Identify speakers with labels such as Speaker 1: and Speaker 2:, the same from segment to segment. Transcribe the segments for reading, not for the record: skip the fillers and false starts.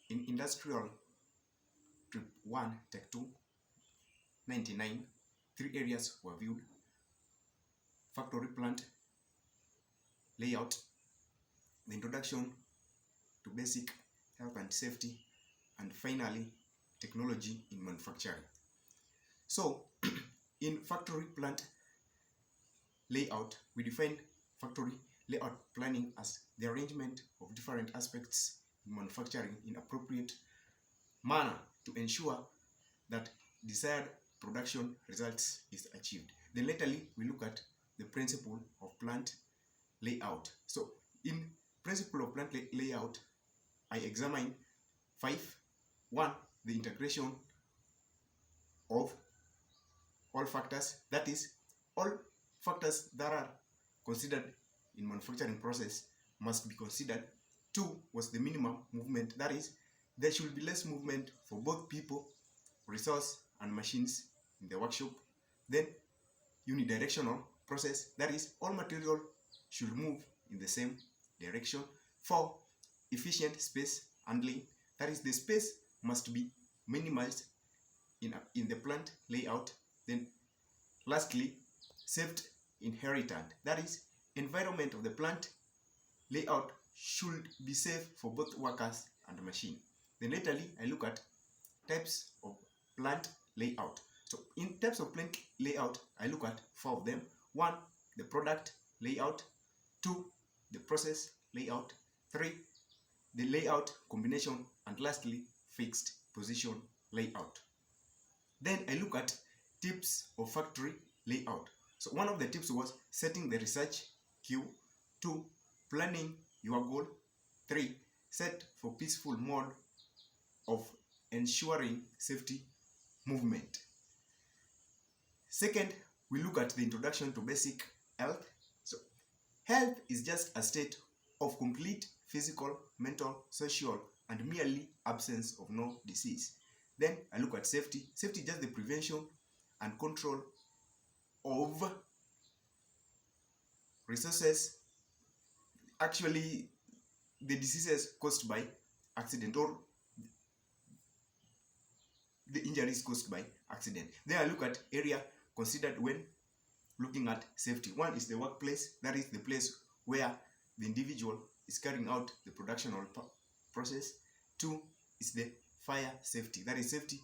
Speaker 1: In industrial trip 1, tech 2, 99, 3 areas were viewed: factory plant layout, the introduction to basic health and safety, and finally, technology in manufacturing. So, in factory plant layout, we define factory layout planning as the arrangement of different aspects in manufacturing in appropriate manner to ensure that desired production results is achieved. Then laterly, we look at the principle of plant layout. So in principle of plant layout, I examine 5. 1, the integration of all factors, that is, all factors that are considered in manufacturing process must be considered. 2 was the minimum movement, that is, there should be less movement for both people, resource, and machines in the workshop. Then unidirectional process, that is, all material should move in the same direction. 4, efficient space handling, that is, the space must be minimized in the plant layout. Then lastly, saved inheritant, that is, environment of the plant layout should be safe for both workers and machine. Then laterally, I look at types of plant layout. So in types of plant layout, I look at 4 of them. 1, the product layout. 2, the process layout. 3, the layout combination. And lastly, fixed position layout. Then I look at tips of factory layout. So one of the tips was setting the research queue. 2, planning your goal. 3, set for peaceful mode of ensuring safety movement. Second, we look at the introduction to basic health. So health is just a state of complete physical, mental, social, and merely absence of no disease. Then I look at safety. Safety is just the prevention and control of resources, actually the diseases caused by accident or the injuries caused by accident. Then I look at area considered when looking at safety. 1 is the workplace, that is the place where the individual is carrying out the production or process. 2 is the fire safety, that is safety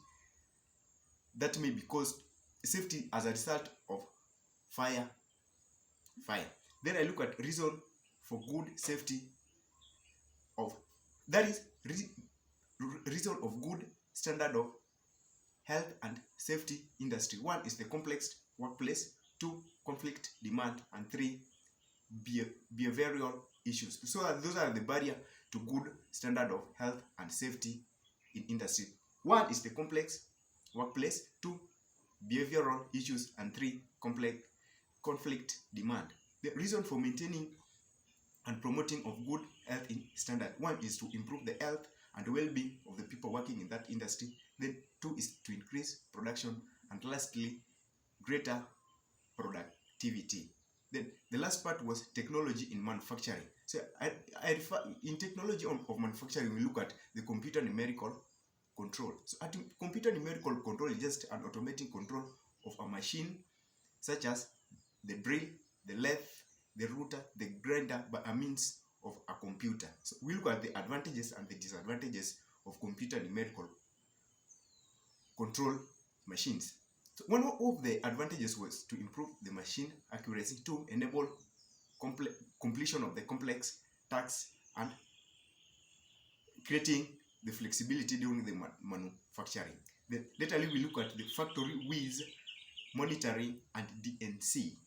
Speaker 1: that may be caused, safety as a result of fire. Then I look at reason for good safety of, that is reason of good standard of health and safety industry. 1 is the complex workplace. 2, conflict demand. And 3, behavioral issues. So those are the barrier to good standard of health and safety in industry. 1 is the complex workplace. 2, behavioral issues. And 3, conflict demand. The reason for maintaining and promoting of good health in standard: 1 is to improve the health and well-being of the people working in that industry. Then 2 is to increase production, and lastly, greater productivity. Then the last part was technology in manufacturing. So in technology of manufacturing, we look at the computer numerical control. So computer numerical control is just an automatic control of a machine, such as the drill, the lathe, the router, the grinder, by a means of a computer. So we look at the advantages and the disadvantages of computer numerical control machines. So one of the advantages was to improve the machine accuracy, to enable completion of the complex tasks, and creating the flexibility during the manufacturing. Then laterly we look at the factory with monitoring and DNC.